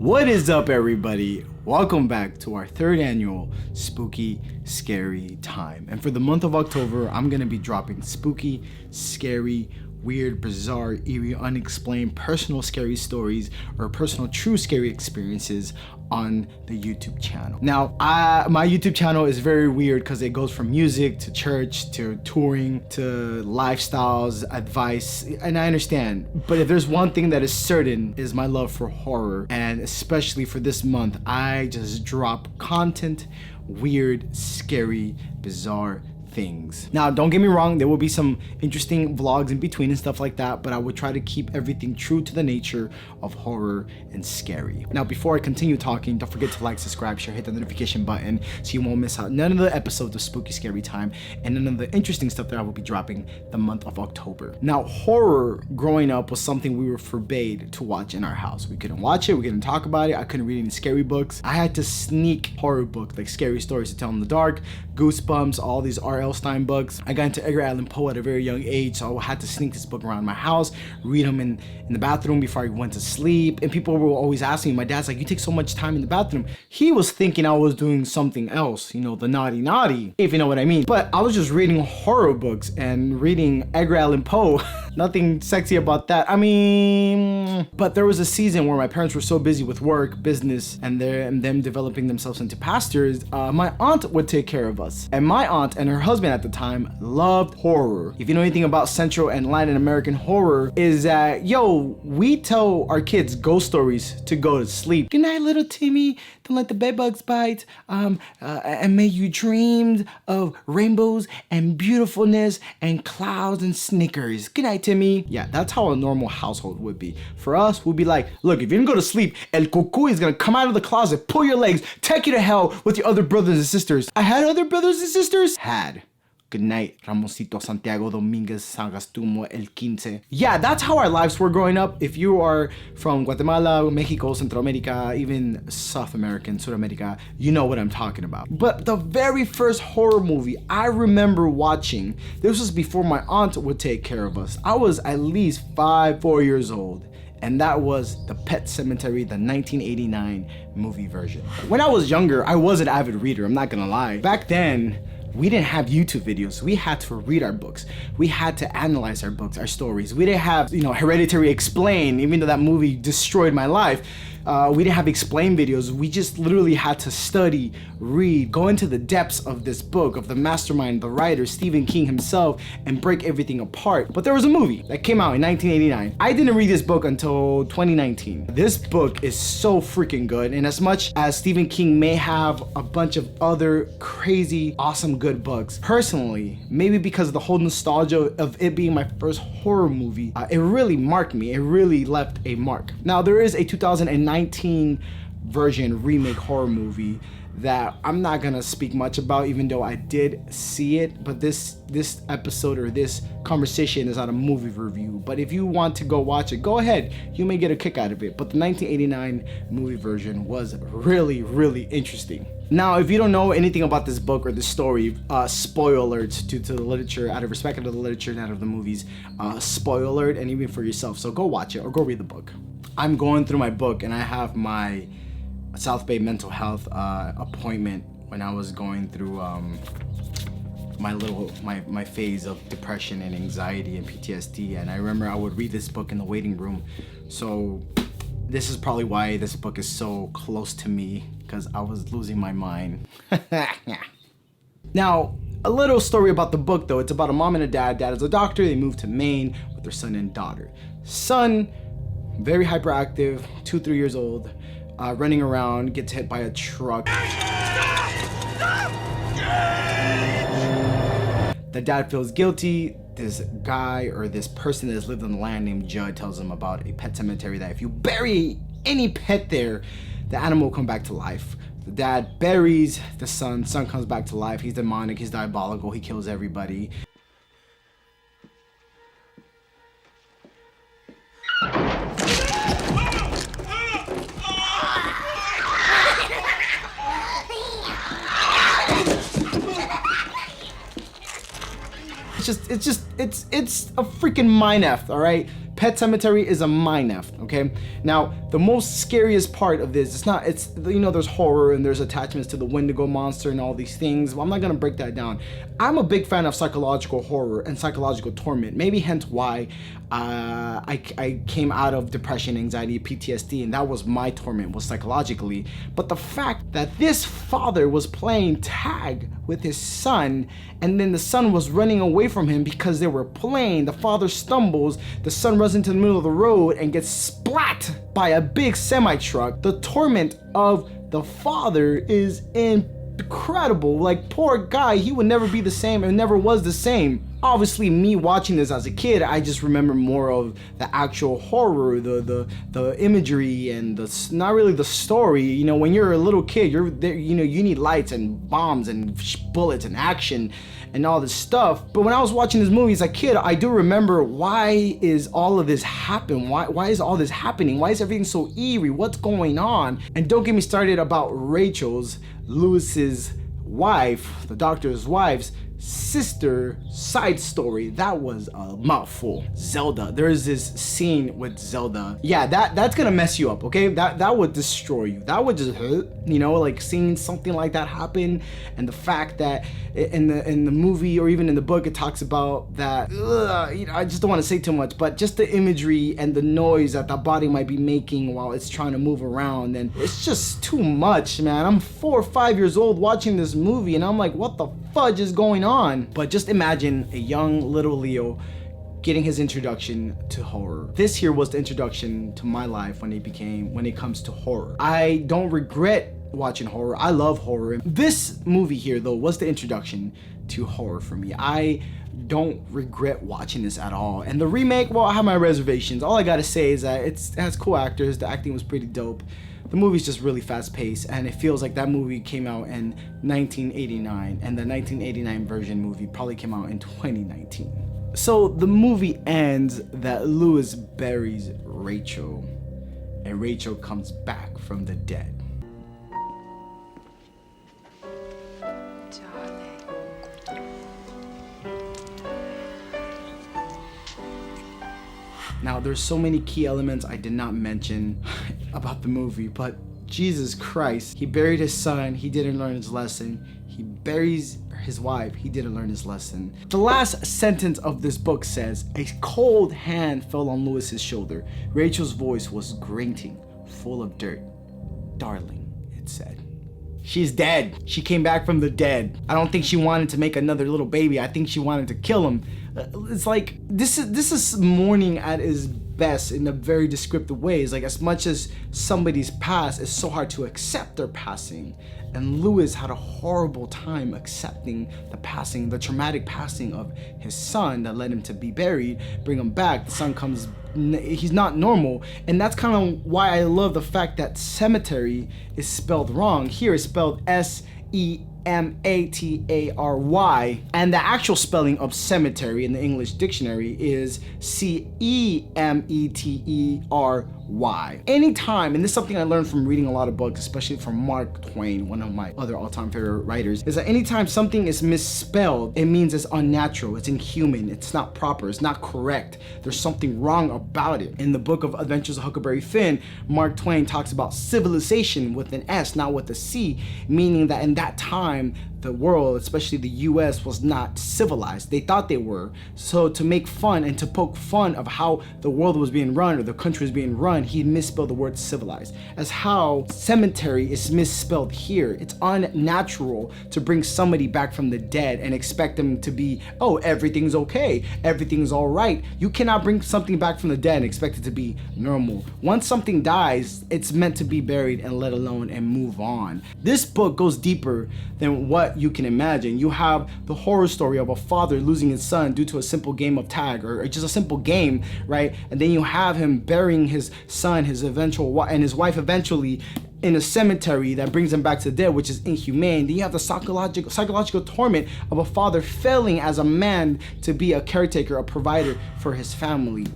What is up, everybody? Welcome back to our third annual Spooky Scary Time. And for the month of October, I'm gonna be dropping spooky, scary, weird, bizarre, eerie, unexplained, personal scary stories or personal true scary experiences on the YouTube channel. Now, my YouTube channel is very weird because it goes from music to church to touring to lifestyles, advice, and I understand. But if there's one thing that is certain is my love for horror, and especially for this month, I just drop content, weird, scary, bizarre things. Now, don't get me wrong, there will be some interesting vlogs in between and stuff like that, but I would try to keep everything true to the nature of horror and scary. Now, before I continue talking, don't forget to like, subscribe, share, hit the notification button so you won't miss out none of the episodes of Spooky Scary Time and none of the interesting stuff that I will be dropping the month of October. Now, horror growing up was something we were forbade to watch in our house. We couldn't watch it, we couldn't talk about it, I couldn't read any scary books. I had to sneak horror books, like scary stories to tell in the dark, Goosebumps, all these R.L. Stein books. I got into Edgar Allan Poe at a very young age, so I had to sneak this book around my house, read them in the bathroom before I went to sleep. And people were always asking me, my dad's like, you take so much time in the bathroom. He was thinking I was doing something else, you know, the naughty, if you know what I mean. But I was just reading horror books and reading Edgar Allan Poe. Nothing sexy about that. I mean, but there was a season where my parents were so busy with work, business, and them developing themselves into pastors. My aunt would take care of us. And my aunt and her husband at the time loved horror. If you know anything about Central and Latin American horror, is that, we tell our kids ghost stories to go to sleep. Good night, little Timmy. Don't let the bed bugs bite. And may you dream of rainbows and beautifulness and clouds and Snickers. Good night, Timmy. Yeah, that's how a normal household would be. For us, we'd be like, look, if you didn't go to sleep, El Cucuy is gonna come out of the closet, pull your legs, take you to hell with your other brothers and sisters. I had other brothers and sisters? Had. Good night, Ramosito Santiago Dominguez Sagastumo El Quince. Yeah, that's how our lives were growing up. If you are from Guatemala, Mexico, Central America, even South America, Sudamerica, you know what I'm talking about. But the very first horror movie I remember watching, this was before my aunt would take care of us. I was at least 4 years old. And that was the Pet Sematary, the 1989 movie version. When I was younger, I was an avid reader, I'm not gonna lie. Back then, we didn't have YouTube videos. We had to read our books. We had to analyze our books, our stories. We didn't have, Hereditary Explain, even though that movie destroyed my life. We didn't have explain videos. We just literally had to study, read, go into the depths of this book, of the mastermind, the writer, Stephen King himself, and break everything apart. But there was a movie that came out in 1989. I didn't read this book until 2019. This book is so freaking good, and as much as Stephen King may have a bunch of other crazy, awesome, good books, personally, maybe because of the whole nostalgia of it being my first horror movie, it really marked me. It really left a mark. Now, there is a 2019 version remake horror movie that I'm not gonna speak much about, even though I did see it. But this episode or this conversation is not a movie review. But if you want to go watch it, go ahead. You may get a kick out of it. But the 1989 movie version was really, really interesting. Now, if you don't know anything about this book or this story, spoiler alerts to the literature, out of respect to the literature and out of the movies, spoiler alert, and even for yourself. So go watch it or go read the book. I'm going through my book and I have my South Bay mental health appointment when I was going through my phase of depression and anxiety and PTSD. And I remember I would read this book in the waiting room. So this is probably why this book is so close to me, because I was losing my mind. Now, a little story about the book though. It's about a mom and a dad. Dad is a doctor. They moved to Maine with their son and daughter. Son, very hyperactive, 2-3 years old, running around, gets hit by a truck. The dad feels guilty. This guy or this person that has lived on the land named Judd tells him about a pet cemetery that if you bury any pet there, the animal will come back to life. The dad buries the son comes back to life. He's demonic, he's diabolical, he kills everybody. It's a freaking Minef, all right? Pet Sematary is a Minef, okay? okay? Now, the most scariest part of this, it's there's horror and there's attachments to the Wendigo monster and all these things. Well, I'm not gonna break that down. I'm a big fan of psychological horror and psychological torment, maybe hence why I came out of depression, anxiety, PTSD, and that was my torment, was psychologically. But the fact that this father was playing tag with his son, and then the son was running away from him because they were playing, the father stumbles, the son runs into the middle of the road and gets splat by a big semi-truck. The torment of the father is incredible. Like, poor guy, he would never be the same and never was the same. Obviously, me watching this as a kid, I just remember more of the actual horror, the imagery, and not really the story. You know, when you're a little kid, you're there, you need lights and bombs and bullets and action and all this stuff. But when I was watching this movie as a kid, I do remember, why is all of this happen? Why is all this happening? Why is everything so eerie? What's going on? And don't get me started about Rachel's, Lewis's wife, the doctor's wife's sister side story. That was a mouthful. Zelda, there is this scene with Zelda. Yeah, that's gonna mess you up, okay? That would destroy you. That would just hurt, like seeing something like that happen. And the fact that in the movie or even in the book, it talks about that, I just don't want to say too much, but just the imagery and the noise that the body might be making while it's trying to move around, and it's just too much, man. I'm 4 or 5 years old watching this movie, and I'm like, what the fudge is going on? But just imagine a young little Leo getting his introduction to horror. This here was the introduction to my life when it comes to horror. I don't regret watching horror. I love horror. This movie here, though, was the introduction to horror for me. I don't regret watching this at all. And the remake, well, I have my reservations. All I gotta say is that it has cool actors. The acting was pretty dope. The movie's just really fast paced, and it feels like that movie came out in 1989, and the 1989 version movie probably came out in 2019. So the movie ends that Lewis buries Rachel, and Rachel comes back from the dead. Now, there's so many key elements I did not mention about the movie, but Jesus Christ, he buried his son, he didn't learn his lesson. He buries his wife, he didn't learn his lesson. The last sentence of this book says, a cold hand fell on Lewis's shoulder. Rachel's voice was grating, full of dirt. Darling, it said. She's dead. She came back from the dead. I don't think she wanted to make another little baby. I think she wanted to kill him. It's like, this is mourning at its best in a very descriptive way. It's like, as much as somebody's passed, it's so hard to accept their passing. And Lewis had a horrible time accepting the traumatic passing of his son that led him to be buried, bring him back. The son comes, he's not normal. And that's kind of why I love the fact that cemetery is spelled wrong. Here it's spelled Sematary, and the actual spelling of cemetery in the English dictionary is Cemetery. Anytime, and this is something I learned from reading a lot of books, especially from Mark Twain, one of my other all-time favorite writers, is that anytime something is misspelled, it means it's unnatural, it's inhuman, it's not proper, it's not correct. There's something wrong about it. In the book of Adventures of Huckleberry Finn, Mark Twain talks about civilization with an S, not with a C, meaning that in that time, the world, especially the US, was not civilized. They thought they were. So to make fun and to poke fun of how the world was being run or the country was being run, he misspelled the word civilized. As how cemetery is misspelled here. It's unnatural to bring somebody back from the dead and expect them to be, oh, everything's okay, everything's all right. You cannot bring something back from the dead and expect it to be normal. Once something dies, it's meant to be buried and let alone and move on. This book goes deeper than what you can imagine. You have the horror story of a father losing his son due to a simple game of tag or just a simple game, right? And then you have him burying his son, his eventual and his wife eventually in a cemetery that brings him back to the dead, which is inhumane. Then you have the psychological torment of a father failing as a man to be a caretaker, a provider for his family.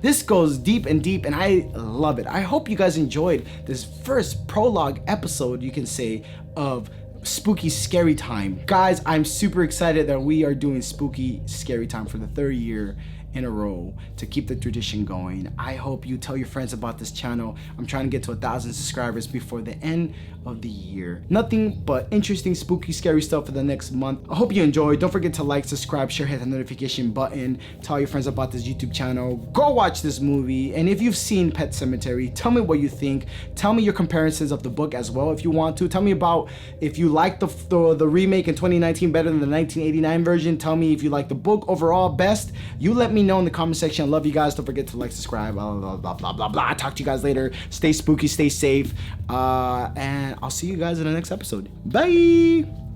This goes deep and deep, and I love it. I hope you guys enjoyed this first prologue episode, you can say, of Spooky Scary Time. Guys, I'm super excited that we are doing Spooky Scary Time for the third year in a row to keep the tradition going. I hope you tell your friends about this channel. I'm trying to get to 1,000 subscribers before the end of the year. Nothing but interesting, spooky, scary stuff for the next month. I hope you enjoyed. Don't forget to like, subscribe, share, hit the notification button. Tell your friends about this YouTube channel. Go watch this movie. And if you've seen Pet Sematary, tell me what you think. Tell me your comparisons of the book as well if you want to. Tell me about if you like the remake in 2019 better than the 1989 version. Tell me if you like the book overall best. You let me know in the comment section. I love you guys. Don't forget to like, subscribe, blah, blah, blah, blah, blah, blah. Talk to you guys later. Stay spooky, stay safe. And I'll see you guys in the next episode. Bye.